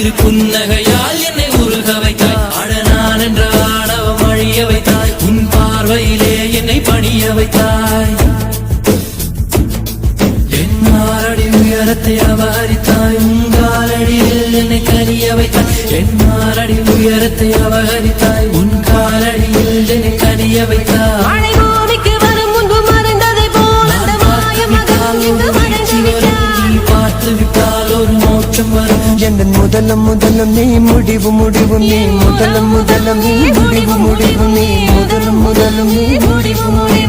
சிறு புன்னகையால் என்னை உருக வைத்தாய் அடனான் என்ற ஆணவம் அழிய வைத்தாய் உன் பார்வையிலே என்னை பணிய வைத்தாய் என் மாரடி உயரத்தை அபகரித்தாய் உன் காலடியில் என்னை கனிய வைத்தாய் என் மாரடி உயரத்தை அபகரித்தாய் உன் காலடியில் என்னை கனிய வைத்தாய் முதலம் முதலம் நீ முடிவு முடிவு நீ முதலம் முதலம் நீ முடிவு முடிவு நீ முதலம் முதலம் நீ முடிவு முடிவு